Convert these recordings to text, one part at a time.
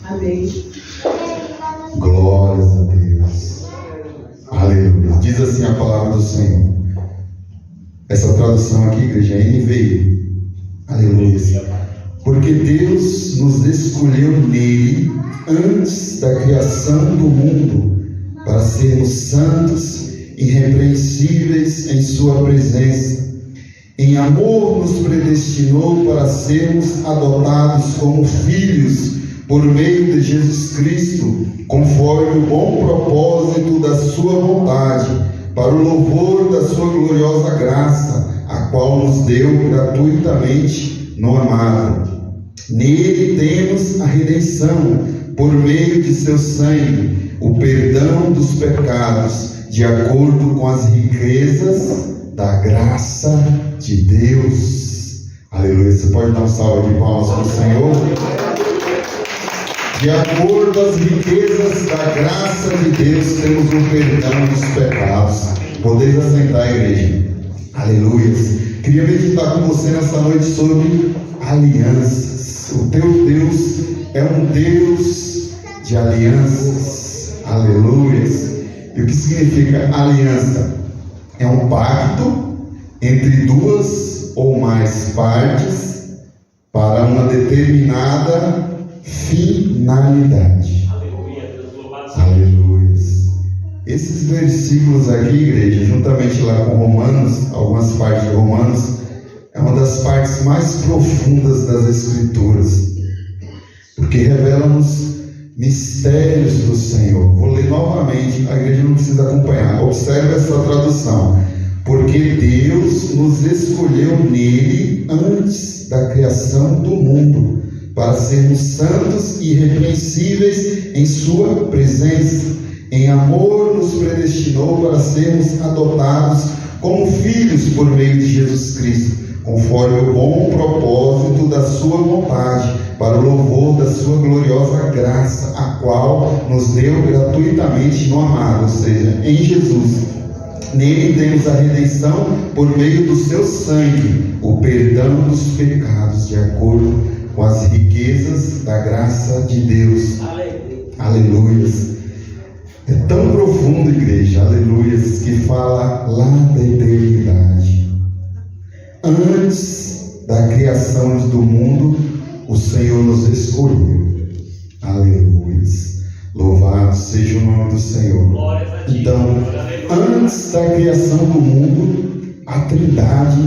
Amém. Glórias a Deus. Aleluia. Diz assim a palavra do Senhor. Essa tradução aqui, igreja, é NVI. Aleluia. Porque Deus nos escolheu nele antes da criação do mundo para sermos santos e irrepreensíveis em sua presença. Em amor nos predestinou para sermos adotados como filhos por meio de Jesus Cristo, conforme o bom propósito da sua vontade, para o louvor da sua gloriosa graça, a qual nos deu gratuitamente no amado. Nele temos a redenção, por meio de seu sangue, o perdão dos pecados, de acordo com as riquezas da graça de Deus. Aleluia. Você pode dar um salve de palmas para o Senhor? De acordo às riquezas da graça de Deus, temos o perdão dos pecados. Podeis assentar, igreja. Aleluia. Queria meditar com você nessa noite sobre alianças. O teu Deus é um Deus de alianças. Aleluia. E o que significa aliança? É um pacto entre duas ou mais partes para uma determinada finalidade. Aleluia. Esses versículos aqui, igreja, juntamente lá com Romanos, algumas partes de Romanos, é uma das partes mais profundas das Escrituras, porque revela-nos mistérios do Senhor. Vou ler novamente, a igreja não precisa acompanhar. Observe essa tradução. Porque Deus nos escolheu nele antes da criação do mundo, para sermos santos e irrepreensíveis em sua presença. Em amor nos predestinou para sermos adotados como filhos por meio de Jesus Cristo, conforme o bom propósito da sua vontade, para o louvor da sua gloriosa graça, a qual nos deu gratuitamente no amado, ou seja, em Jesus. Nele temos a redenção por meio do seu sangue, o perdão dos pecados, de acordo com as riquezas da graça de Deus. Aleluia. É tão profundo, igreja, aleluia, que fala lá da eternidade. Antes da criação do mundo, o Senhor nos escolheu. Aleluia. Louvado seja o nome do Senhor. Então, antes da criação do mundo, a Trindade,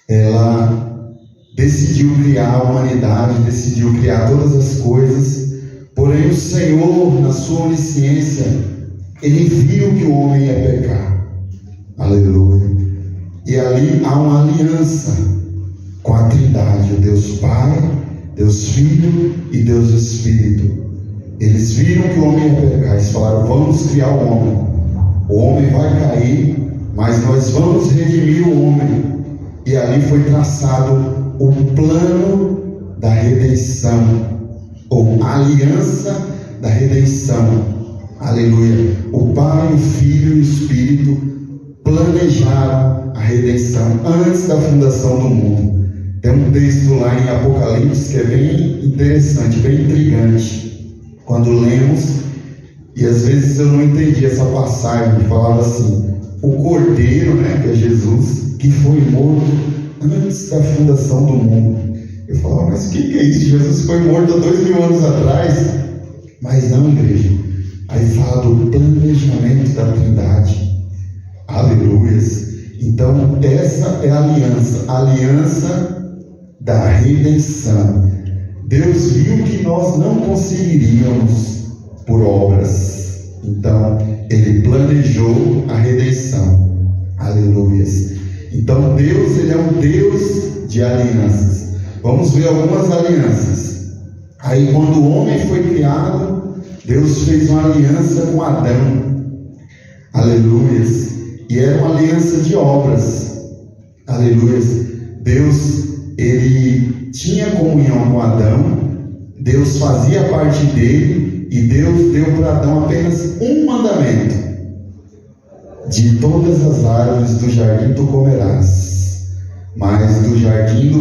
ela decidiu criar a humanidade, decidiu criar todas as coisas. Porém, o Senhor, na sua onisciência, Ele viu que o homem ia pecar. Aleluia. E ali há uma aliança com a Trindade, o Deus Pai, Deus Filho e Deus Espírito. Eles viram que o homem ia pecar, eles falaram: vamos criar o homem. O homem vai cair, mas nós vamos redimir o homem. E ali foi traçado o plano da redenção, ou aliança da redenção. Aleluia. O Pai, o Filho e o Espírito planejaram a redenção antes da fundação do mundo. Tem um texto lá em Apocalipse que é bem interessante, bem intrigante. Quando lemos, e às vezes eu não entendi essa passagem, que falava assim: o Cordeiro, que é Jesus, que foi morto antes da fundação do mundo. Eu falava: mas o que é isso? Jesus foi morto há 2000 anos atrás. Mas não, igreja. Aí fala do planejamento da Trindade. Aleluias. Então, essa é a aliança da redenção. Deus viu que nós não conseguiríamos por obras. Então, Ele planejou a redenção. Aleluias. Então, Deus, Ele é um Deus de alianças. Vamos ver algumas alianças. Aí, quando o homem foi criado, Deus fez uma aliança com Adão. Aleluias. E era uma aliança de obras. Aleluias. Deus, Ele tinha comunhão com Adão. Deus fazia parte dele. E Deus deu para Adão apenas um mandamento: de todas as árvores do jardim tu comerás. mas do jardim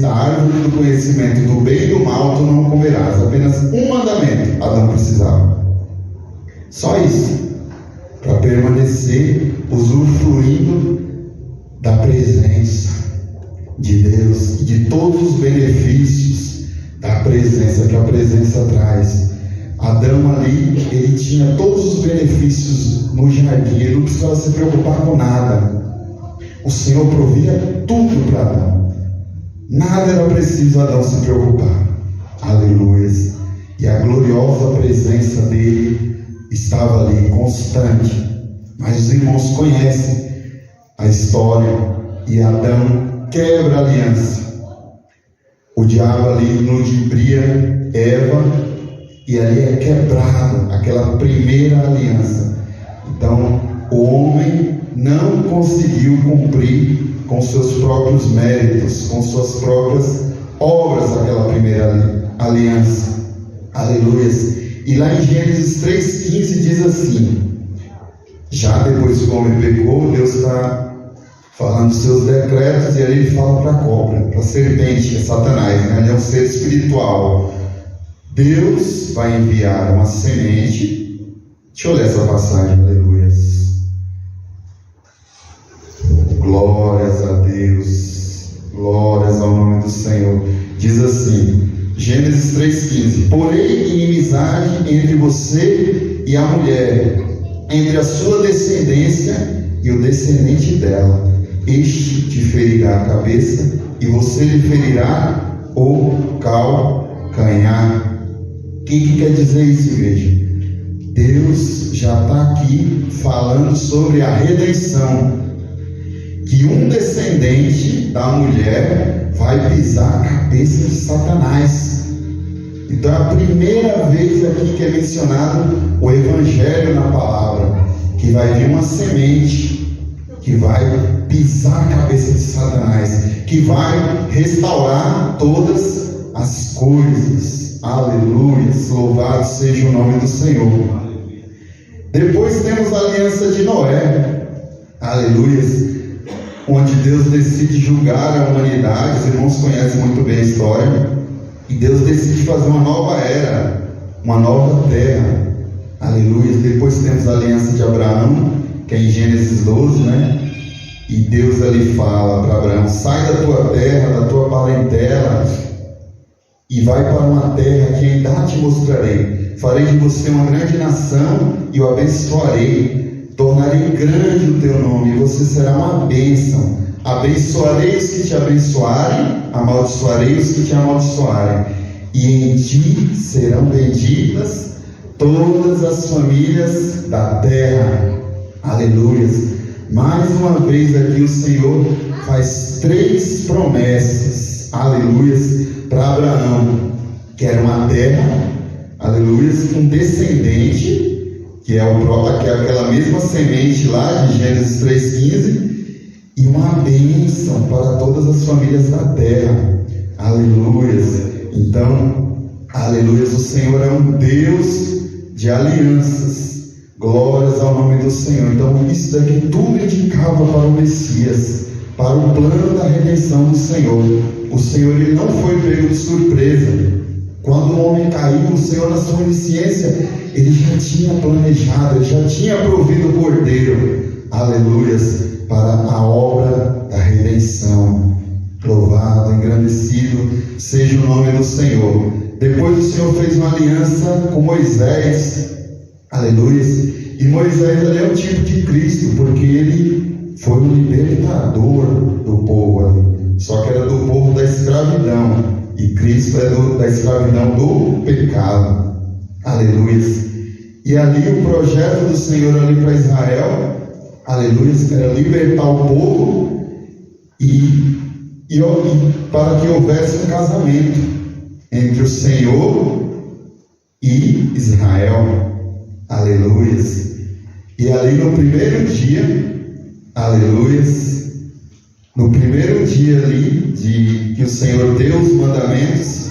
da árvore do conhecimento do bem e do mal tu não comerás. Apenas um mandamento Adão precisava. Só isso, para permanecer usufruindo da presença de Deus e de todos os benefícios da presença que a presença traz. Adão ali, ele tinha todos os benefícios no jardim, ele não precisava se preocupar com nada. O Senhor provia tudo para Adão. Nada era preciso Adão se preocupar. Aleluia. E a gloriosa presença dele estava ali, constante. Mas os irmãos conhecem a história. E Adão quebra a aliança. O diabo ali ludibria Eva, e ali é quebrado aquela primeira aliança. Então o homem não conseguiu cumprir com seus próprios méritos, com suas próprias obras, aquela primeira aliança. Aleluia. E lá em Gênesis 3,15 diz assim: já depois que o homem pecou, Deus está falando dos seus decretos, e aí ele fala para a cobra, para a serpente, que é Satanás, né? Ele é um ser espiritual. Deus vai enviar uma semente. Deixa eu ler essa passagem, aleluia. Glórias a Deus, glórias ao nome do Senhor. Diz assim, Gênesis 3,15: porém inimizade entre você e a mulher, entre a sua descendência e o descendente dela. Este te ferirá a cabeça e você lhe ferirá o calcanhar. O que quer dizer isso, igreja? Deus já está aqui falando sobre a redenção, que um descendente da mulher vai pisar a cabeça de Satanás. Então é a primeira vez aqui que é mencionado o Evangelho na palavra, que vai vir uma semente que vai pisar a cabeça de Satanás, que vai restaurar todas as coisas. Aleluia, louvado seja o nome do Senhor. Depois temos a aliança de Noé, aleluia, onde Deus decide julgar a humanidade. Os irmãos conhecem muito bem a história, e Deus decide fazer uma nova era, uma nova terra, aleluia. Depois temos a aliança de Abraão, que é em Gênesis 12, né? E Deus ali fala para Abraão: sai da tua terra, da tua parentela, e vai para uma terra que ainda te mostrarei. Farei de você uma grande nação e o abençoarei. Tornarei grande o teu nome e você será uma bênção. Abençoarei os que te abençoarem, amaldiçoarei os que te amaldiçoarem. E em ti serão benditas todas as famílias da terra. Aleluia. Mais uma vez aqui o Senhor faz 3 promessas. Aleluia. Para Abraão, que era uma terra, aleluia, um descendente, que é aquela mesma semente lá de Gênesis 3,15, e uma bênção para todas as famílias da terra. Aleluia. Então, aleluia, o Senhor é um Deus de alianças. Glórias ao nome do Senhor. Então isso daqui tudo indicava para o Messias, para o plano da redenção do Senhor. O Senhor, ele não foi pego de surpresa. Quando o homem caiu, o Senhor, na sua onisciência, ele já tinha planejado, ele já tinha provido o cordeiro, aleluias, para a obra da redenção. Louvado, engrandecido seja o nome do Senhor. Depois o Senhor fez uma aliança com Moisés, aleluias, e Moisés ali é o tipo de Cristo, porque ele foi o libertador do povo ali. Só que era do povo da escravidão, e Cristo é da escravidão do pecado. Aleluia. E ali o projeto do Senhor ali para Israel, aleluia, era libertar o povo e para que houvesse um casamento entre o Senhor e Israel. Aleluia. E ali no primeiro dia, aleluia, no primeiro dia ali que o Senhor deu os mandamentos,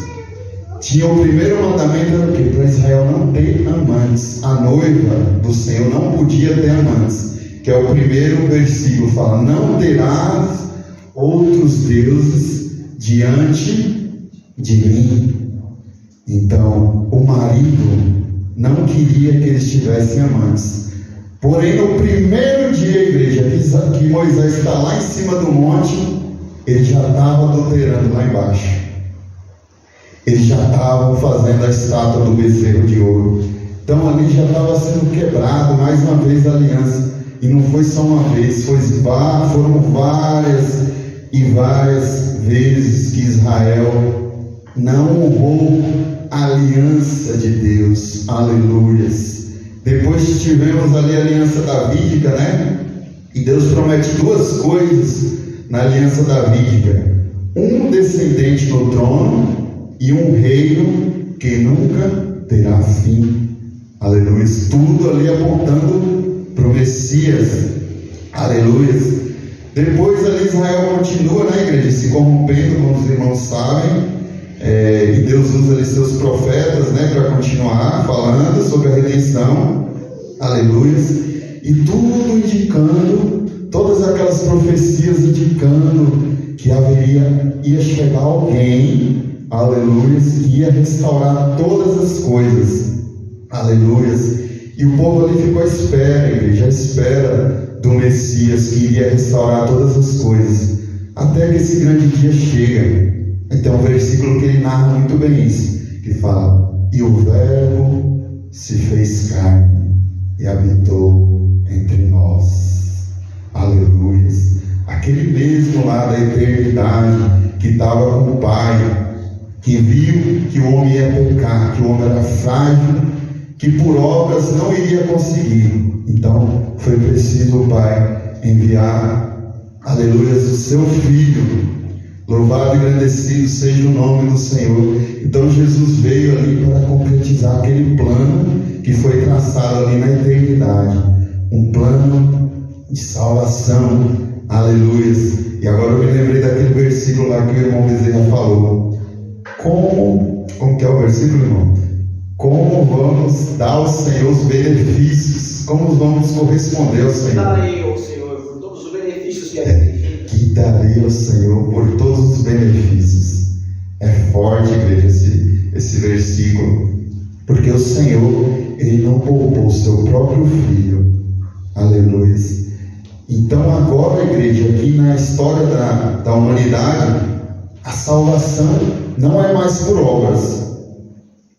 tinha o primeiro mandamento, era o quê? Para Israel não ter amantes. A noiva do Senhor não podia ter amantes, que é o primeiro versículo, fala: não terás outros deuses diante de mim. Então, o marido não queria que eles tivessem amantes. Porém, no primeiro dia, igreja, que Moisés está lá em cima do monte, ele já estava adulterando lá embaixo. Eles já estavam fazendo a estátua do bezerro de ouro. Então ali já estava sendo quebrado mais uma vez a aliança. E não foi só uma vez, foram várias e várias vezes que Israel não honrou a aliança de Deus. Aleluias. Depois tivemos ali a aliança davídica, né? E Deus promete duas coisas na aliança davídica: um descendente no trono e um reino que nunca terá fim. Aleluia. Tudo ali apontando para o Messias. Aleluia. Depois ali Israel continua, né, igreja, se corrompendo, como os irmãos sabem. E Deus usa ali seus profetas, né, para continuar falando sobre a redenção. Aleluia. E tudo indicando, todas aquelas profecias indicando que ia chegar alguém, aleluia, que ia restaurar todas as coisas. Aleluia. E o povo ali ficou à espera, igreja, à espera do Messias que iria restaurar todas as coisas, até que esse grande dia chega. Então, um versículo que ele narra muito bem isso, que fala: e o Verbo se fez carne e habitou entre nós. Aleluia. Aquele mesmo lá da eternidade, que estava com o Pai, que viu que o homem ia pecar, que o homem era frágil, que por obras não iria conseguir. Então foi preciso o Pai enviar, aleluia, o seu Filho. Louvado e agradecido seja o nome do Senhor. Então Jesus veio ali para concretizar aquele plano que foi traçado ali na eternidade, um plano de salvação. Aleluia. E agora eu me lembrei daquele versículo lá que o irmão Bezerra falou. Como que é o versículo, irmão? Como vamos dar ao Senhor os benefícios? Como vamos corresponder ao Senhor? Darei ao Senhor por todos os benefícios que é. Que darei ao Senhor por todos os benefícios. É forte, igreja, esse versículo. Porque o Senhor, Ele não poupou o seu próprio Filho. Aleluia. Então agora, igreja, aqui na história da humanidade, a salvação não é mais por obras.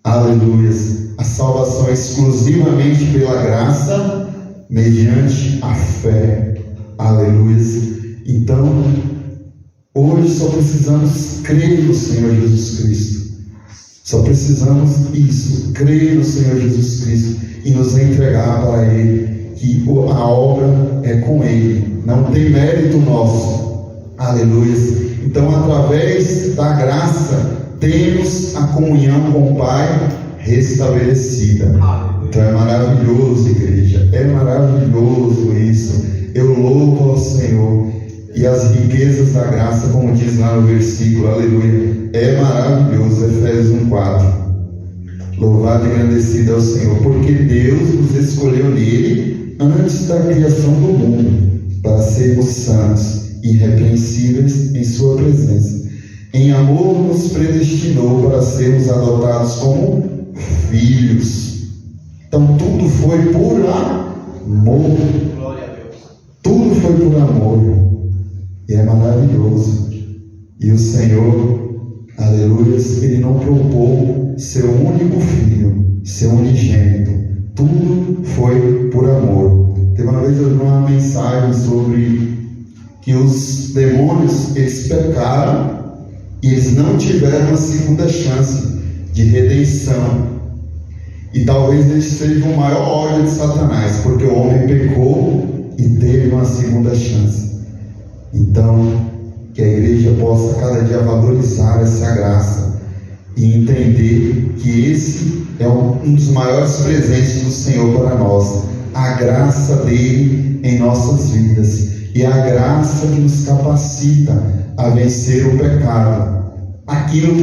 Aleluia. A salvação é exclusivamente pela graça, mediante a fé. Aleluia. Então, hoje só precisamos crer no Senhor Jesus Cristo. Só precisamos isso, crer no Senhor Jesus Cristo e nos entregar para Ele, que a obra é com Ele, não tem mérito nosso. Aleluia. Então, através da graça, temos a comunhão com o Pai restabelecida. Então é maravilhoso, igreja, é maravilhoso isso. Eu louvo ao Senhor. E as riquezas da graça, como diz lá no versículo, aleluia, é maravilhoso. Efésios 1:4. Louvado e agradecido ao Senhor, porque Deus nos escolheu nele antes da criação do mundo, para sermos santos e irrepreensíveis em sua presença. Em amor nos predestinou para sermos adotados como filhos. Então tudo foi por amor. Glória a Deus. Tudo foi por amor. E é maravilhoso. E o Senhor, aleluia, Ele não poupou seu único filho, seu unigênito. Tudo foi por amor. Teve uma vez eu vi uma mensagem sobre que os demônios, eles pecaram e eles não tiveram uma segunda chance de redenção. E talvez eles sejam o maior ódio de Satanás, porque o homem pecou e teve uma segunda chance. Então, que a igreja possa cada dia valorizar essa graça e entender que esse é um dos maiores presentes do Senhor para nós, a graça dele em nossas vidas, e a graça que nos capacita a vencer o pecado, aquilo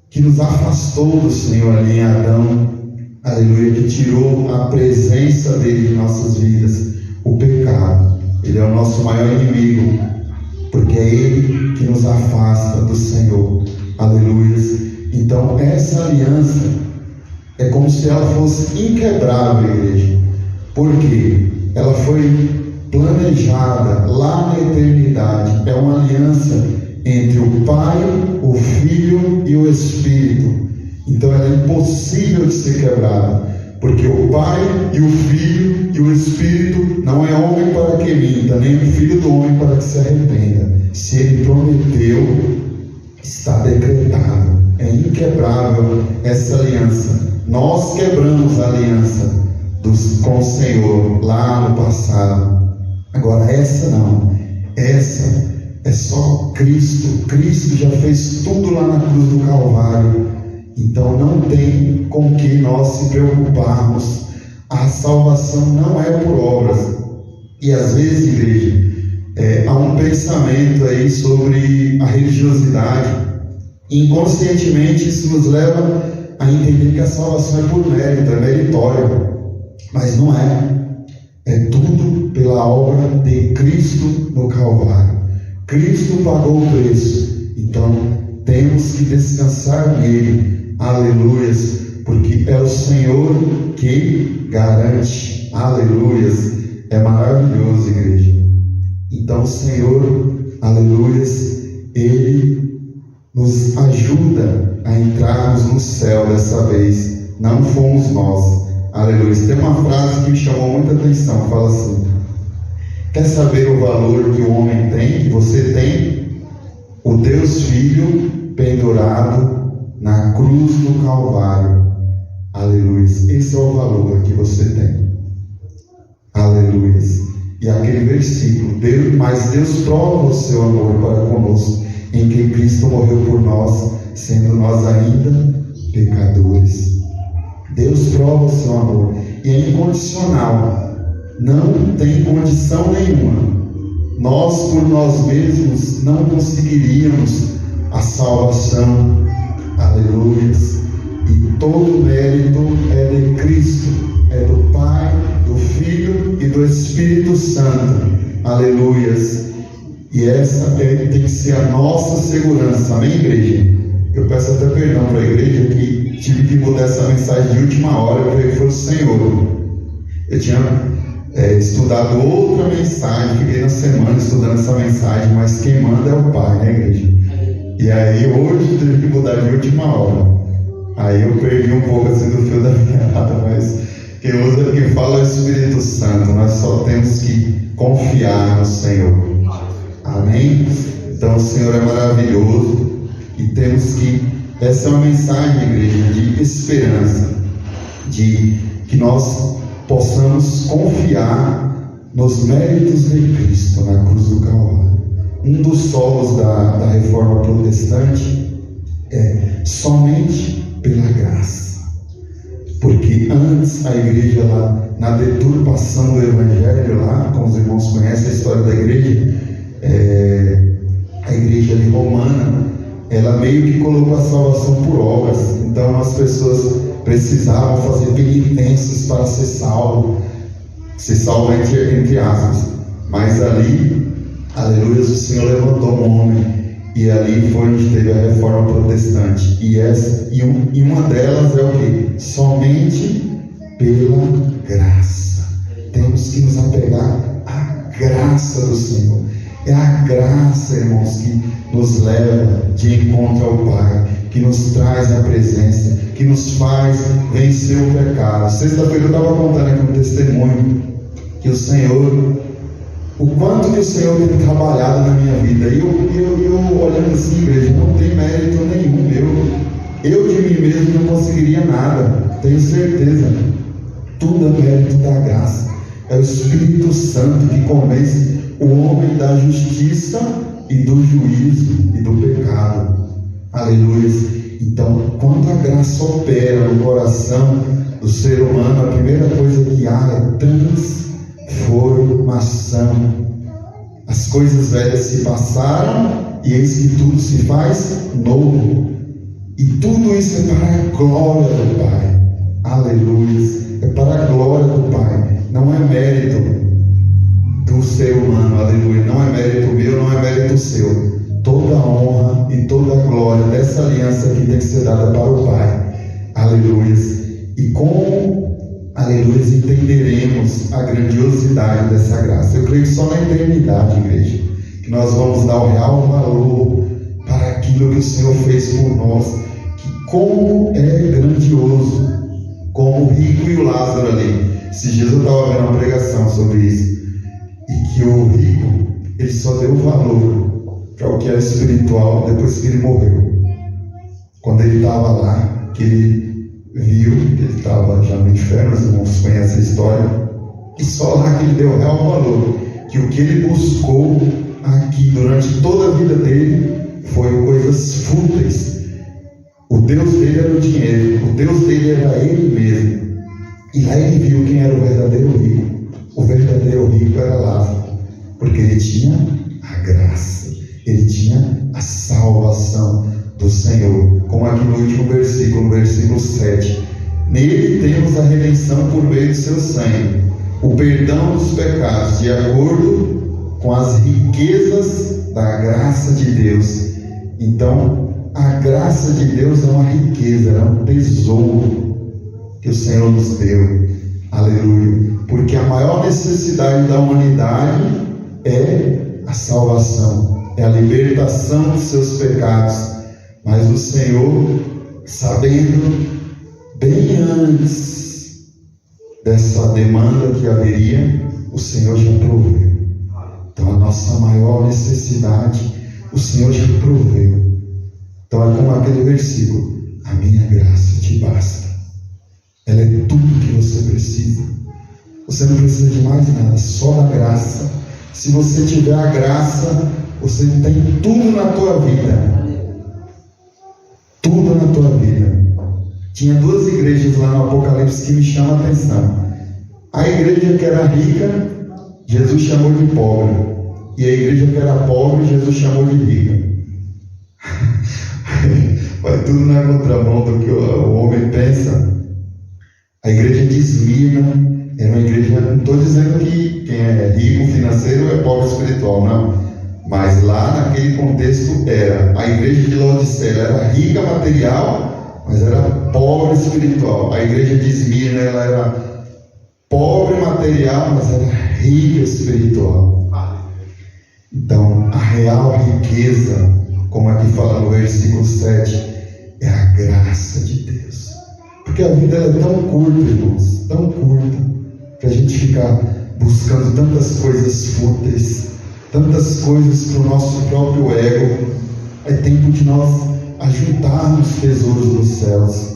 que nos afastou do Senhor ali em Adão, aleluia, que tirou a presença dele em nossas vidas, o pecado. Ele é o nosso maior inimigo. porque é Ele que nos afasta do Senhor. Aleluia. Então essa aliança é como se ela fosse inquebrável, igreja. Por quê? Ela foi planejada lá na eternidade. É uma aliança entre o Pai, o Filho e o Espírito. Então ela é impossível de ser quebrada, porque o Pai e o Filho e o Espírito não é homem para que minta, nem o Filho do homem para que se arrependa. Se Ele prometeu, está decretado. É inquebrável essa aliança. Nós quebramos a aliança com o Senhor lá no passado. Agora essa não. Essa é só Cristo. Cristo já fez tudo lá na cruz do Calvário. Então não tem com que nós se preocuparmos. A salvação não é por obras. E às vezes, igreja, há um pensamento aí sobre a religiosidade. Inconscientemente isso nos leva a entender que a salvação é por mérito, é meritória. Mas não é. É tudo pela obra de Cristo no Calvário. Cristo pagou o preço. Então temos que descansar nele. Aleluias. Porque é o Senhor que garante. Aleluias. É maravilhoso, igreja. Então o Senhor, aleluias, Ele nos ajuda a entrarmos no céu dessa vez. Não fomos nós. Aleluia. Tem uma frase que me chamou muita atenção. Fala assim: quer saber o valor que o homem tem, que você tem? O Deus Filho pendurado na cruz do Calvário. Aleluia. Esse é o valor que você tem. Aleluia. E aquele versículo: mas Deus prova o seu amor para conosco, em que Cristo morreu por nós, sendo nós ainda pecadores. Deus prova o seu amor, e é incondicional, não tem condição nenhuma. Nós por nós mesmos não conseguiríamos a salvação. Aleluia. E todo o mérito é de Cristo, é do Pai, do Filho e do Espírito Santo. Aleluia. E essa tem que ser a nossa segurança. Amém, igreja? Eu peço até perdão para a igreja que tive que mudar essa mensagem de última hora, eu creio que foi o Senhor. Eu tinha estudado outra mensagem, fiquei na semana estudando essa mensagem, mas quem manda é o Pai, né, igreja? E aí hoje eu tive que mudar de última hora. Aí eu perdi um pouco assim do fio da meada, mas quem fala é o Espírito Santo. Nós só temos que confiar no Senhor. Amém? Então o Senhor é maravilhoso. E temos que, essa é uma mensagem, igreja, de esperança, de que nós possamos confiar nos méritos de Cristo na cruz do Calvário. Um dos solos da reforma protestante é somente pela graça, porque antes a igreja lá, na deturpação do evangelho lá, como os irmãos conhecem a história da igreja, a igreja ali romana, ela meio que colocou a salvação por obras. Então as pessoas precisavam fazer penitências para ser salvo entre aspas. Mas ali, aleluia, o Senhor levantou um homem, e ali foi onde teve a reforma protestante. E uma delas é o que? Somente pela graça. Temos que nos apegar à graça do Senhor. É a graça, irmãos, que nos leva de encontro ao Pai, que nos traz a presença, que nos faz vencer o pecado. Sexta-feira eu estava contando aqui um testemunho, que o Senhor, o quanto que o Senhor tem trabalhado na minha vida. E eu olhando assim, igreja, não tem mérito nenhum. Eu de mim mesmo não conseguiria nada, tenho certeza. Tudo é mérito da graça. É o Espírito Santo que convence o homem da justiça e do juízo e do pecado. Aleluia. Então, quando a graça opera no coração do ser humano, a primeira coisa que há é transformação. As coisas velhas se passaram e eis que tudo se faz novo. E tudo isso é para a glória do Pai. Aleluia. É para a glória do Pai. Não é mérito do ser humano, aleluia. Não é mérito meu, não é mérito seu. Toda a honra e toda a glória dessa aliança aqui tem que ser dada para o Pai, aleluia. E como, aleluia, entenderemos a grandiosidade dessa graça? Eu creio que só na eternidade, igreja, que nós vamos dar o real valor para aquilo que o Senhor fez por nós. Que como é grandioso, como o rico e o Lázaro ali. Esses dias eu estava vendo uma pregação sobre isso, e que o rico, ele só deu valor para o que era espiritual depois que ele morreu. Quando ele estava lá, que ele viu que ele estava já no inferno, os irmãos conhecem a história, e só lá que ele deu real valor, que o que ele buscou aqui durante toda a vida dele foi coisas fúteis. O Deus dele era o dinheiro, o Deus dele era ele mesmo. E lá ele viu quem era o verdadeiro rico. O verdadeiro rico era Lázaro, porque ele tinha a graça, ele tinha a salvação do Senhor. Como aqui no último versículo, no versículo 7. Nele temos a redenção por meio do seu sangue, o perdão dos pecados, de acordo com as riquezas da graça de Deus. Então, a graça de Deus é uma riqueza, é um tesouro que o Senhor nos deu, aleluia, porque a maior necessidade da humanidade é a salvação, é a libertação dos seus pecados, mas o Senhor, sabendo bem antes dessa demanda que haveria, o Senhor já proveu. Então a nossa maior necessidade, o Senhor já proveu. Então é como aquele versículo: a minha graça te basta. Ela é tudo que você precisa. Você não precisa de mais nada, só da graça. Se você tiver a graça, você tem tudo na tua vida. Tudo na tua vida. Tinha duas igrejas lá no Apocalipse que me chamam a atenção. A igreja que era rica, Jesus chamou de pobre. E a igreja que era pobre, Jesus chamou de rica. Vai tudo na contramão do que o homem pensa. A igreja de Esmirna era uma igreja, não estou dizendo que quem é rico financeiro é pobre espiritual, não. Mas lá naquele contexto era. A igreja de Laodiceia era rica material, mas era pobre espiritual. A igreja de Esmirna ela era pobre material, mas era rica espiritual. Então, a real riqueza, como aqui fala no versículo 7, é a graça de Deus. Porque a vida é tão curta, irmãos, tão curta, para a gente ficar buscando tantas coisas fúteis, tantas coisas para o nosso próprio ego. É tempo de nós ajuntarmos tesouros nos céus.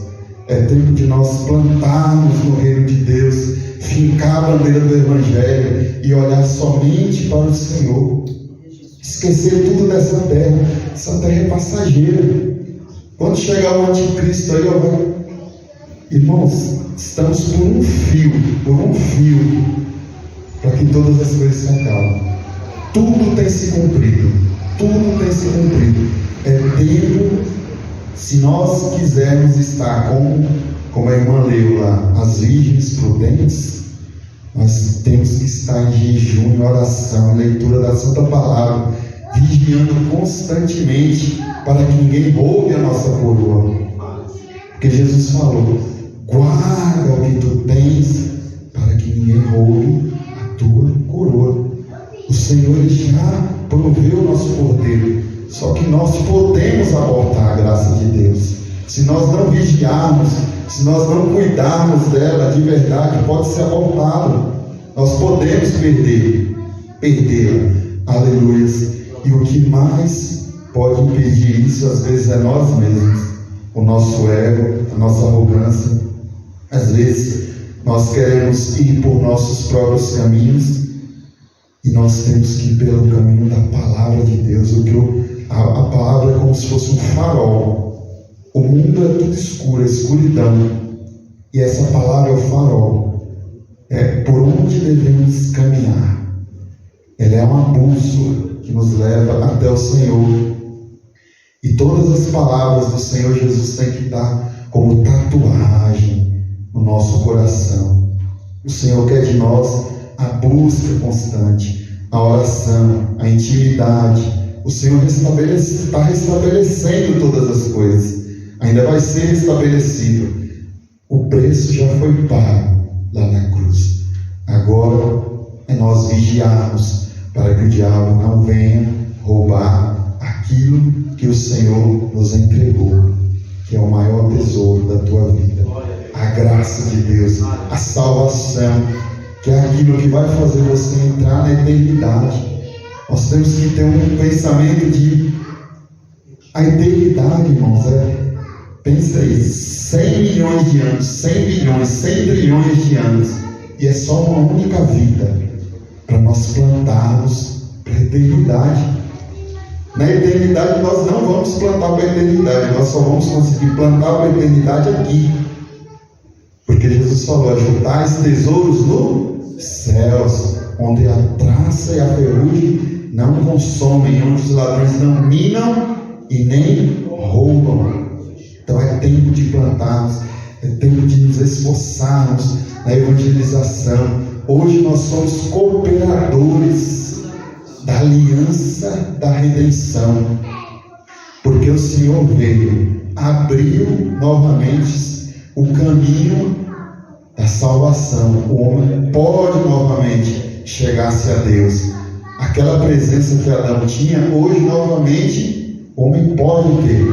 É tempo de nós plantarmos no reino de Deus, fincar a bandeira do Evangelho e olhar somente para o Senhor. Esquecer tudo dessa terra. Essa terra é passageira. Quando chegar o anticristo aí, irmãos, estamos por um fio, para que todas as coisas se acabem. Tudo tem se cumprido. É tempo, se nós quisermos estar como a irmã leu lá, as virgens prudentes, nós temos que estar em jejum, em oração, em leitura da Santa Palavra, vigiando constantemente para que ninguém roube a nossa coroa. Porque Jesus falou: guarda o que tu tens para que ninguém roube a tua coroa. O Senhor já proveu o nosso cordeiro, só que nós podemos abortar a graça de Deus. Se nós não vigiarmos, se nós não cuidarmos dela de verdade, pode ser abortado. Nós podemos perdê-la. Aleluia. E o que mais pode impedir isso, às vezes, é nós mesmos. O nosso ego, a nossa arrogância. Às vezes, nós queremos ir por nossos próprios caminhos e nós temos que ir pelo caminho da palavra de Deus. A palavra é como se fosse um farol. O mundo é tudo escuro, é escuridão. E essa palavra é o farol. É por onde devemos caminhar. Ela é uma bússola que nos leva até o Senhor. E todas as palavras do Senhor Jesus têm que estar como tatuagem no nosso coração. O Senhor quer de nós a busca constante, a oração, a intimidade. O Senhor está restabelecendo todas as coisas. Ainda vai ser restabelecido. O preço já foi pago lá na cruz. Agora é nós vigiarmos para que o diabo não venha roubar aquilo que o Senhor nos entregou, que é o maior tesouro da tua vida. A graça de Deus, a salvação, que é aquilo que vai fazer você entrar na eternidade. Nós temos que ter um pensamento de a eternidade, irmãos. Pensa aí, 100 milhões de anos, 100 bilhões, 100 trilhões de anos, e é só uma única vida para nós plantarmos para a eternidade. Na eternidade nós não vamos plantar para a eternidade, nós só vamos conseguir plantar para a eternidade aqui. Porque Jesus falou: ajuntais tesouros nos céus, onde a traça e a ferrugem não consomem, onde os ladrões não minam e nem roubam. Então é tempo de plantarmos, é tempo de nos esforçarmos na evangelização. Hoje nós somos cooperadores da aliança da redenção, porque o Senhor veio, abriu novamente o caminho da salvação. O homem pode novamente chegar-se a Deus. Aquela presença que Adão tinha, hoje novamente o homem pode ter,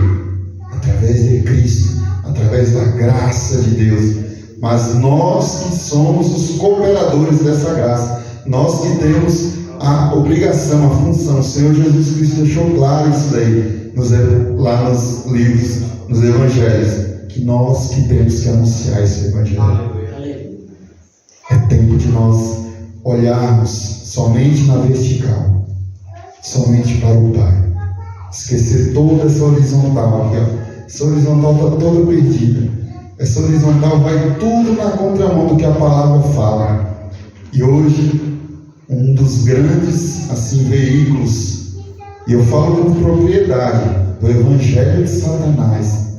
através de Cristo, através da graça de Deus. Mas nós que somos os cooperadores dessa graça, nós que temos a obrigação, a função. O Senhor Jesus Cristo deixou claro isso daí lá nos livros, nos evangelhos, que nós que temos que anunciar esse evangelho. É tempo de nós olharmos somente na vertical, somente para o Pai, esquecer toda essa horizontal aqui, ó. Essa horizontal está toda perdida. Essa horizontal vai tudo na contramão do que a palavra fala. E hoje, um dos grandes veículos, e eu falo com propriedade, do evangelho de Satanás,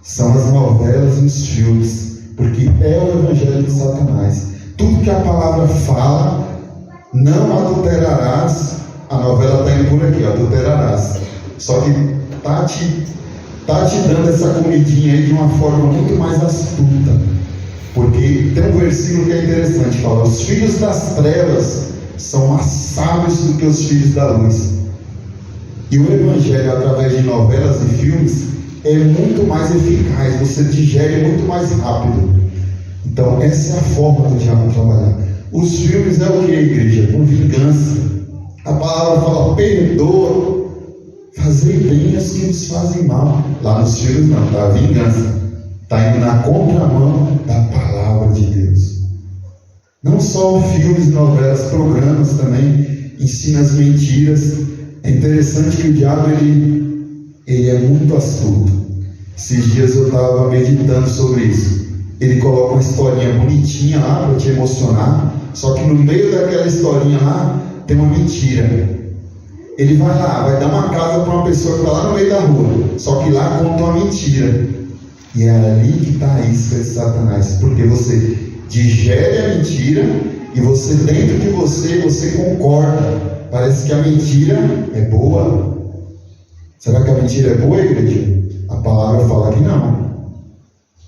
são as novelas e os filmes, porque é o evangelho de Satanás. Tudo que a palavra fala, não adulterarás. A novela está indo por aqui, adulterarás. Só que está te dando essa comidinha aí de uma forma muito mais astuta. Porque tem um versículo que é interessante, fala: os filhos das trevas são mais sábios do que os filhos da luz. E o evangelho, através de novelas e filmes, é muito mais eficaz, você digere muito mais rápido. Então essa é a forma do diabo trabalhar. Os filmes é o que, igreja? Com vingança. A palavra fala: perdoa, fazer bem aos que nos fazem mal. Lá nos filmes não, tá? A vingança está indo na contramão da palavra de Deus. Não só filmes, novelas, programas também ensinam as mentiras. É interessante que o diabo ele é muito astuto. Esses dias eu estava meditando sobre isso. Ele coloca uma historinha bonitinha lá para te emocionar, só que no meio daquela historinha lá tem uma mentira. Ele vai lá, vai dar uma casa para uma pessoa que está lá no meio da rua, só que lá conta uma mentira. E é ali que está a isca de Satanás, porque você digere a mentira e você, dentro de você concorda. Parece que a mentira é boa. Será que a mentira é boa, igreja? A palavra fala que não.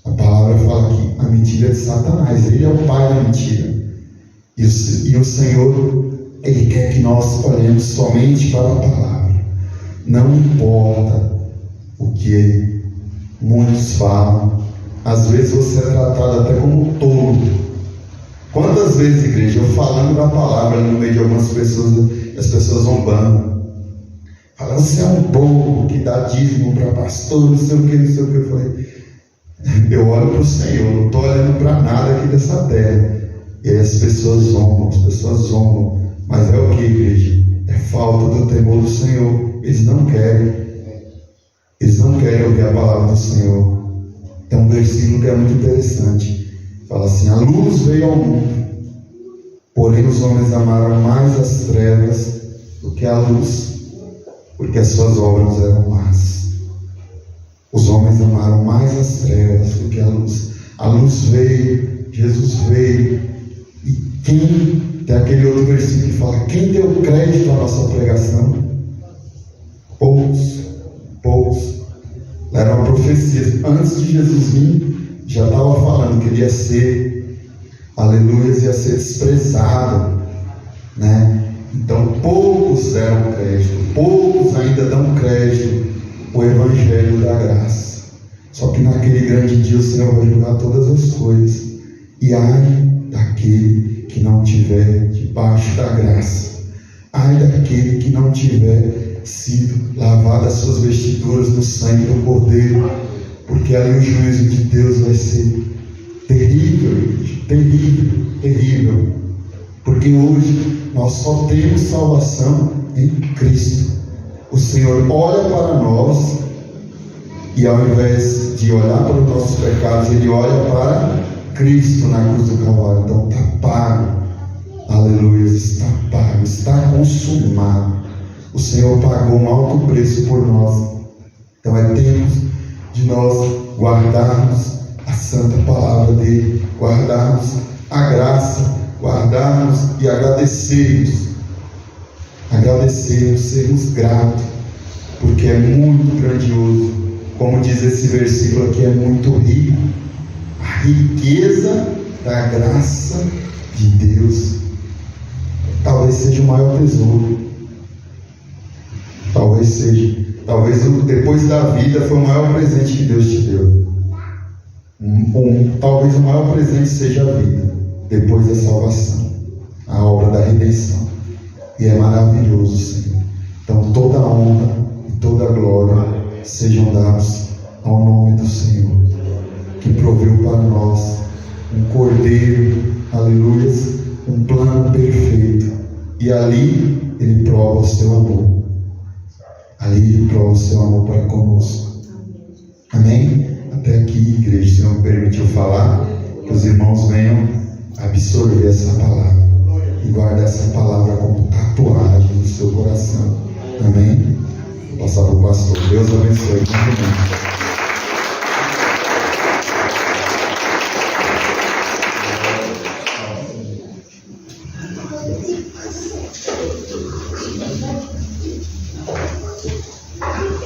A palavra fala que a mentira é de Satanás. Ele é o pai da mentira. E o Senhor, Ele quer que nós olhemos somente para a palavra. Não importa o que muitos falam. Às vezes você é tratado até como tolo. Quantas vezes, igreja, eu falando da palavra no meio de algumas pessoas, as pessoas zombando, falando: você é um bobo que dá dízimo para pastor, não sei o que, não sei o que. Eu falei: eu olho para o Senhor, não estou olhando para nada aqui dessa terra. E aí as pessoas zombam, mas é o que, igreja? É falta do temor do Senhor. Eles não querem ouvir a palavra do Senhor. Tem um versículo que é muito interessante, fala assim: a luz veio ao mundo, porém os homens amaram mais as trevas do que a luz, porque as suas obras eram más. Os homens amaram mais as trevas do que a luz. A luz veio, Jesus veio, e quem tem aquele outro versículo que fala: quem deu crédito à nossa pregação? Poucos. Era uma profecia. Antes de Jesus vir, já estava falando que ele ia ser, aleluia, ia ser desprezado, né? Então poucos deram crédito, poucos ainda dão crédito ao Evangelho da graça. Só que naquele grande dia o Senhor vai julgar todas as coisas. E ai daquele que não tiver debaixo da graça, ai daquele que não tiver sido lavado as suas vestiduras no sangue do Cordeiro, porque aí o juízo de Deus vai ser terrível, terrível, porque hoje nós só temos salvação em Cristo. O Senhor olha para nós e ao invés de olhar para os nossos pecados, Ele olha para Cristo na cruz do Calvário. Então está pago, aleluia, está pago, está consumado. O Senhor pagou um alto preço por nós. Então é tempo de nós guardarmos a santa palavra dele, guardarmos a graça, guardarmos e agradecermos, sermos gratos, porque é muito grandioso. Como diz esse versículo aqui, é muito rico. A riqueza da graça de Deus talvez seja o maior tesouro. Talvez depois da vida foi o maior presente que Deus te deu. Talvez o maior presente seja a vida, depois da salvação, a obra da redenção. E é maravilhoso, Senhor. Então toda a honra e toda a glória sejam dados ao nome do Senhor, que proveu para nós um cordeiro, aleluia, um plano perfeito. E ali Ele prova o seu amor. Ali Ele prova o seu amor para conosco. Amém? Até aqui, igreja, o Senhor permitiu falar, que os irmãos venham absorver essa palavra e guardar essa palavra como tatuagem no seu coração. Amém? Vou passar para o pastor. Deus abençoe.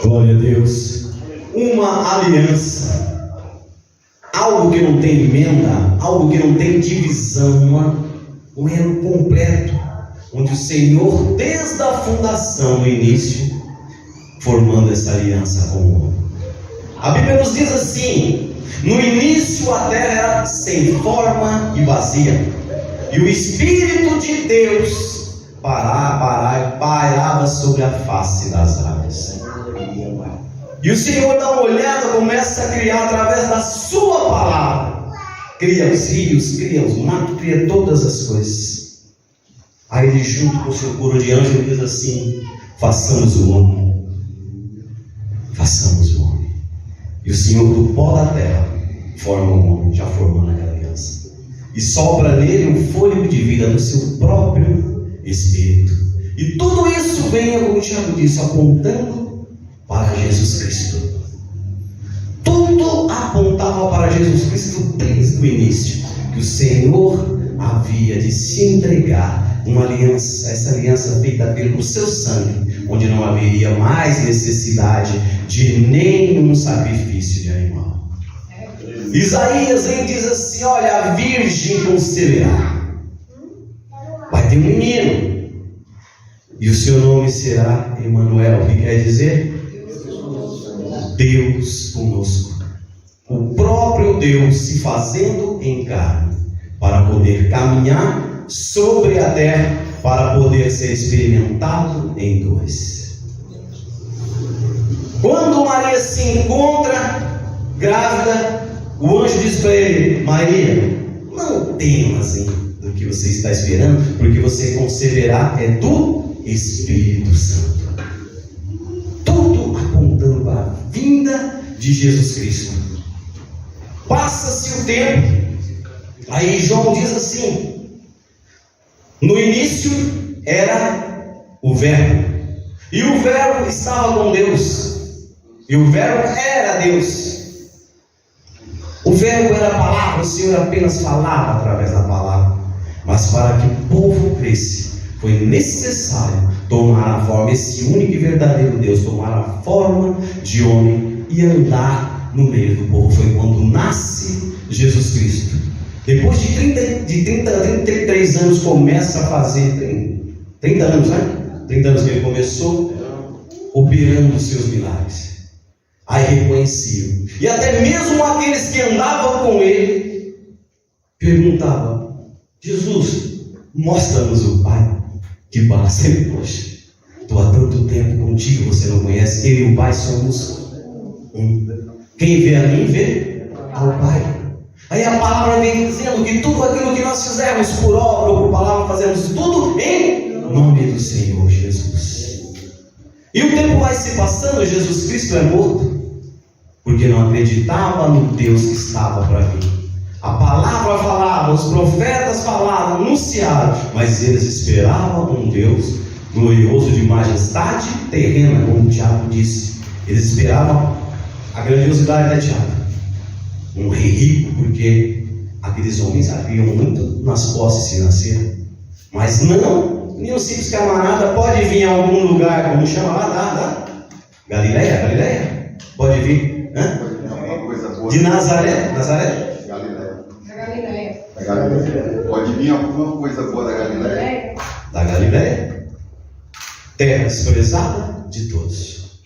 Glória a Deus. Uma aliança, algo que não tem emenda, algo que não tem divisão, um erro completo, onde o Senhor, desde a fundação, no início, formando essa aliança com o homem. A Bíblia nos diz assim: no início a terra era sem forma e vazia, e o Espírito de Deus pairava sobre a face das águas. E o Senhor dá uma olhada, começa a criar através da sua palavra. Cria os rios, cria os matos, cria todas as coisas. Aí ele, junto com o seu coro de anjos, diz assim: façamos o homem. Façamos o homem. E o Senhor, do pó da terra, forma o homem, já formando aquela aliança. E sopra nele um fôlego de vida no seu próprio Espírito. E tudo isso vem, como o Tiago disse, apontando para Jesus Cristo. Tudo apontava para Jesus Cristo desde o início, que o Senhor havia de se entregar uma aliança, essa aliança feita pelo seu sangue, onde não haveria mais necessidade de nenhum sacrifício de animal. Isaías vem e diz assim: olha, a virgem conceberá, vai ter um menino, e o seu nome será Emanuel, que quer dizer Deus conosco. O próprio Deus se fazendo em carne, para poder caminhar sobre a terra, para poder ser experimentado em nós. Quando Maria se encontra grávida, o anjo diz para ele: Maria, não temas do que você está esperando, porque você conceberá do Espírito Santo. Tudo apontando para a vinda de Jesus Cristo. Passa-se o tempo, aí João diz assim: no início era o Verbo, e o Verbo estava com Deus, e o Verbo era Deus. O Verbo era a palavra, o Senhor apenas falava através da palavra, mas Mas para que o povo cresce, foi necessário tomar a forma, esse único e verdadeiro Deus, tomar a forma de homem e andar no meio do povo. Foi quando nasce Jesus Cristo. Depois de 33 anos, começa a fazer 30 anos, né? 30 anos que ele começou operando os seus milagres. Aí reconheciam. E até mesmo aqueles que andavam com ele perguntavam: Jesus, mostra-nos o Pai, que basta. Ele, poxa, estou há tanto tempo contigo, você não conhece? Eu e o Pai somos um. Quem vê a mim, vê ao Pai. Aí a palavra vem dizendo que tudo aquilo que nós fizermos por obra ou por palavra, fazemos tudo em nome do Senhor Jesus. E o tempo vai se passando, Jesus Cristo é morto, porque não acreditava no Deus que estava para vir. A palavra falava, os profetas falavam, anunciaram, mas eles esperavam um Deus glorioso de majestade terrena, como o Tiago disse. Eles esperavam a grandiosidade da Tiago, um rei rico, porque aqueles homens haviam muito nas posses financeiras. Mas não, nenhum simples camarada pode vir a algum lugar, como chama lá, da Galileia? Pode vir? Hã? De Nazaré? Da Galileia. Pode vir alguma coisa boa da Galileia? Da Galileia. Terra desprezada de todos.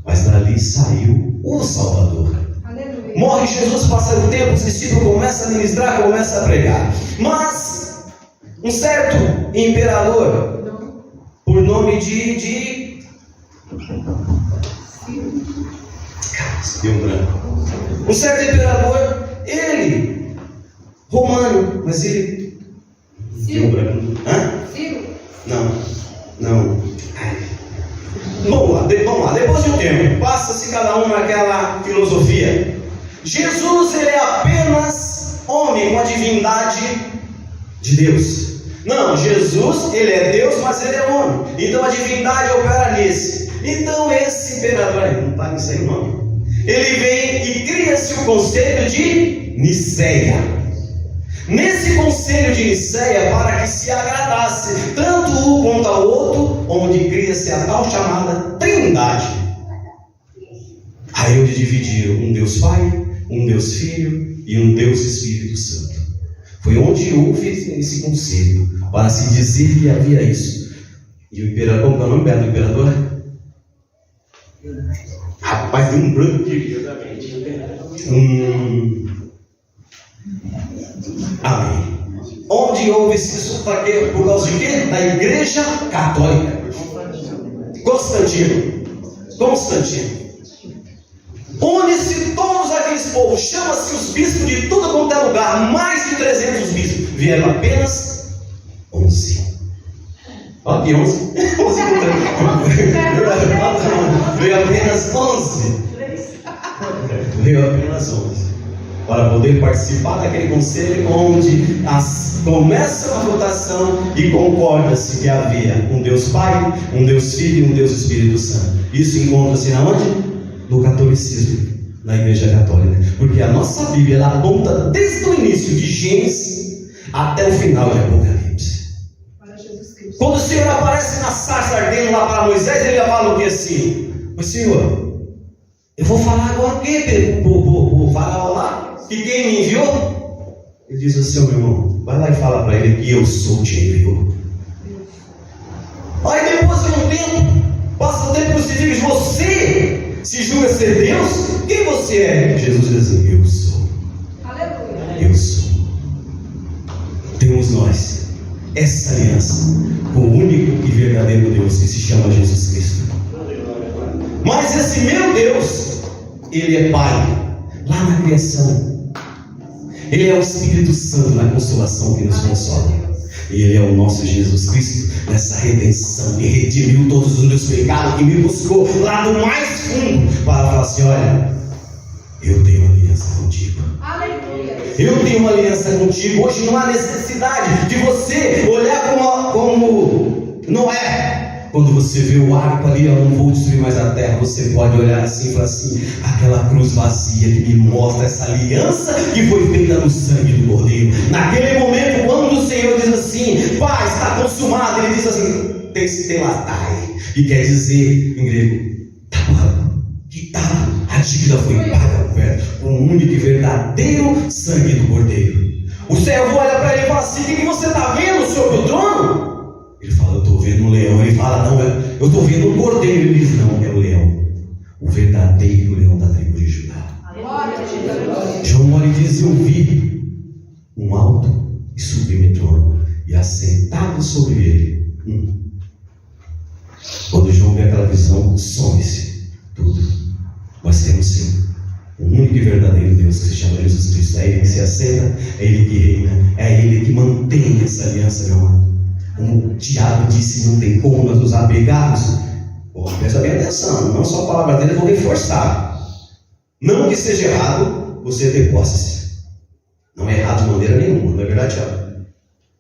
Mas dali saiu o Salvador. Aleluia. Morre Jesus, passa o tempo, os discípulos começam a ministrar, começam a pregar. Mas um certo imperador, por nome de um certo imperador, ele romano, mas ele deu branco. Hã? Não. Ai. Vamos lá, depois de um tempo, passa-se cada um naquela filosofia. Jesus, ele é apenas homem com a divindade de Deus. Não, Jesus, ele é Deus, mas ele é homem. Então a divindade opera nesse. Então esse imperador, não está nisso aí o nome. Ele vem e cria-se o conselho de Niceia. Nesse conselho de Niceia, para que se agradasse tanto um quanto ao outro, onde cria-se a tal chamada Trindade. Aí onde dividiram um Deus Pai, um Deus Filho e um Deus Espírito Santo. Foi onde houve esse conselho, para se dizer que havia isso. E o imperador, como é o nome do imperador? Rapaz, de um branco de Amém. Onde houve isso? Para quê? Por causa de quê? Da Igreja Católica. Constantino. Une-se todos aqueles povos, chama-se os bispos de tudo quanto é lugar, mais de 300 bispos. Vieram apenas 11. Olha que 11? Veio apenas 11. Veio apenas 11. Para poder participar daquele conselho onde começa a votação e concorda-se que havia um Deus Pai, um Deus Filho e um Deus Espírito Santo. Isso encontra-se aonde? No catolicismo, na Igreja Católica. Porque a nossa Bíblia ela aponta desde o início de Gênesis até o final de Apocalipse. Quando o Senhor aparece na sarça ardendo lá para Moisés, ele fala o que assim? Mas Senhor, eu vou falar agora o que? Vou falar lá? E quem me enviou? Ele diz assim: meu irmão, vai lá e fala para ele que eu sou o que enviou. Aí depois de um tempo, passa o tempo crucifixo, você se julga ser Deus? Quem você é? Jesus diz assim: eu sou. Aleluia. Eu sou. Temos nós essa aliança com o único e verdadeiro Deus que se chama Jesus Cristo. Mas esse meu Deus, ele é Pai lá na criação. Ele é o Espírito Santo na consolação que nos consola. E ele é o nosso Jesus Cristo nessa redenção. Que redimiu todos os meus pecados, que me buscou lá no mais fundo para falar assim: olha, eu tenho uma aliança contigo. Eu tenho uma aliança contigo. Hoje não há necessidade de você olhar como Noé. Quando você vê o arco ali, eu não vou destruir mais a terra, você pode olhar assim e falar assim: aquela cruz vazia que me mostra essa aliança que foi feita no sangue do Cordeiro. Naquele momento, quando o Senhor diz assim: está consumado. Ele diz assim, testelatai, que quer dizer em grego, está pago, quitado, a dívida foi paga com o único e verdadeiro sangue do Cordeiro. O servo olha para ele e fala assim: o que você está vendo sobre o trono? Ele fala: eu estou vendo um leão. Ele fala: não, eu estou vendo um cordeiro. Ele diz: não, é o leão, o verdadeiro leão da tribo de Judá. João olha e diz: eu vi um alto e sublime trono, e assentado sobre ele Quando João vê aquela visão, some-se tudo. Nós temos sim o único e verdadeiro Deus, que se chama Jesus Cristo. É Ele que se assenta, é Ele que reina, é Ele que mantém essa aliança, meu amado. Como o Tiago disse, não tem como nós nos apegarmos. Presta bem atenção, não só a palavra dele, eu vou reforçar. Não que seja errado você ter posses. Não é errado de maneira nenhuma, não é verdade, Tiago?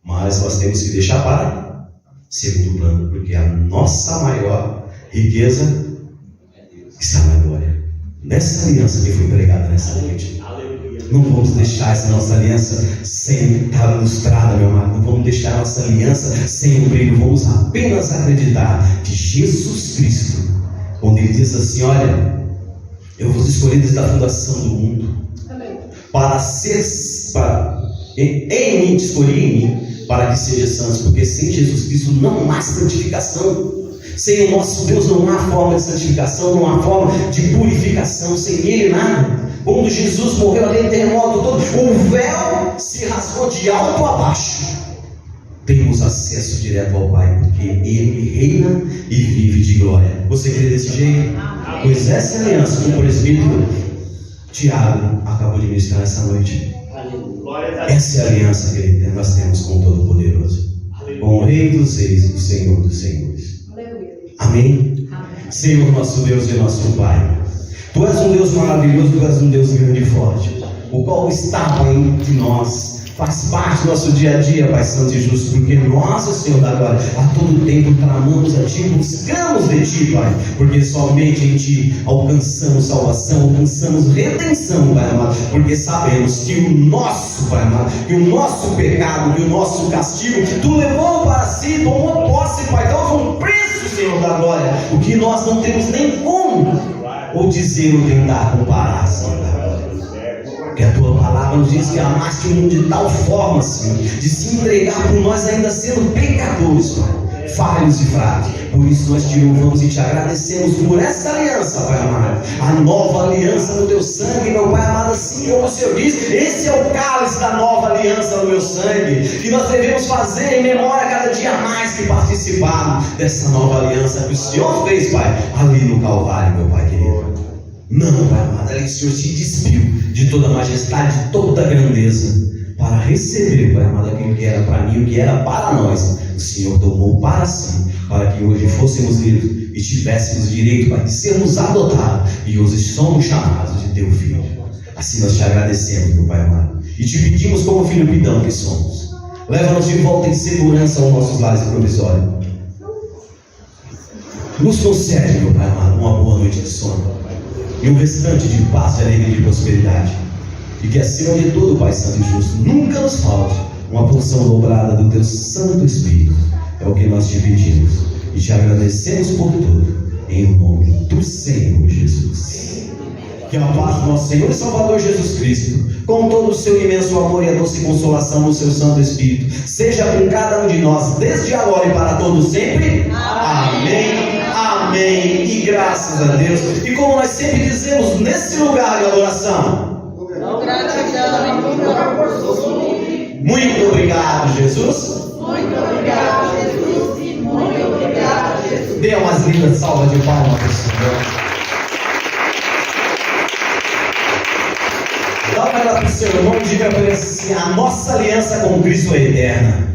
Mas nós temos que deixar para segundo plano, porque a nossa maior riqueza está na glória. Nessa aliança que foi pregada nessa noite. Não vamos deixar essa nossa aliança sem estar ilustrada, meu amado. Não vamos deixar a nossa aliança sem um brilho. Vamos apenas acreditar que Jesus Cristo, quando Ele diz assim: olha, eu vos escolhi desde a fundação do mundo para ser, em mim, te escolhi em mim, para que seja santos, porque sem Jesus Cristo não há santificação. Sem o nosso Deus não há forma de santificação, não há forma de purificação. Sem Ele nada. Quando Jesus morreu ali, terremoto todo, o véu se rasgou de alto a baixo. Temos acesso direto ao Pai, porque Ele reina e vive de glória. Você crê desse jeito? Pois essa é a aliança que o presbítero Tiago acabou de ministrar essa noite. Essa é a aliança que nós temos com o Todo-Poderoso, com o Rei dos Reis e o Senhor dos Senhores. Amém? Senhor nosso Deus e nosso Pai, Tu és um Deus maravilhoso, Tu és um Deus grande e forte, o qual estava entre nós, faz parte do nosso dia a dia, Pai Santo e Justo, porque nós, o Senhor da glória, a todo tempo clamamos a Ti, buscamos de Ti, Pai, porque somente em Ti alcançamos salvação, alcançamos redenção, Pai amado, porque sabemos que o nosso, Pai amado, que o nosso pecado, que o nosso castigo, Tu levou para si, tomou posse, Pai, então foi um preço, Senhor da glória, o que nós não temos nem como ou dizer ou tentar comparar, Senhor da glória. Porque a Tua palavra nos diz que amaste o mundo de tal forma, Senhor, de se entregar por nós ainda sendo pecadores, Pai, falhos e fracos. Por isso nós te louvamos e te agradecemos por essa aliança, Pai amado, a nova aliança no Teu sangue, meu Pai amado, assim como o Senhor diz, esse é o cálice da nova aliança no meu sangue, que nós devemos fazer em memória cada dia mais que participarmos dessa nova aliança que o Senhor fez, Pai, ali no Calvário, meu Pai querido. Não, Pai amado, ali o Senhor se despiu de toda a majestade, de toda a grandeza, para receber, Pai amado, aquilo que era para mim, o que era para nós. O Senhor tomou para si, para que hoje fôssemos livres e tivéssemos direito, Pai, de sermos adotados, e hoje somos chamados de Teu Filho. Assim nós te agradecemos, meu Pai amado, e te pedimos como filho pidão que somos, leva-nos de volta em segurança aos nossos lares provisórios. Nos concede, meu Pai amado, uma boa noite de sono e um restante de paz, de alegria e de prosperidade, e que acima de tudo, Pai Santo e Justo, nunca nos falte uma porção dobrada do Teu Santo Espírito. É o que nós te pedimos e te agradecemos por tudo, em nome do Senhor Jesus. Que a paz do nosso Senhor e Salvador Jesus Cristo, com todo o seu imenso amor e a doce consolação no seu Santo Espírito, seja com cada um de nós, desde agora e para todos sempre. Amém. Amém. E graças a Deus. E como nós sempre dizemos nesse lugar de adoração, muito obrigado, Jesus. Muito obrigado, Jesus. E muito obrigado, Jesus. Dê umas lindas salvas de palmas para o Senhor. Dá para ela para o seu irmão e diga para ele assim: a nossa aliança com Cristo é eterna.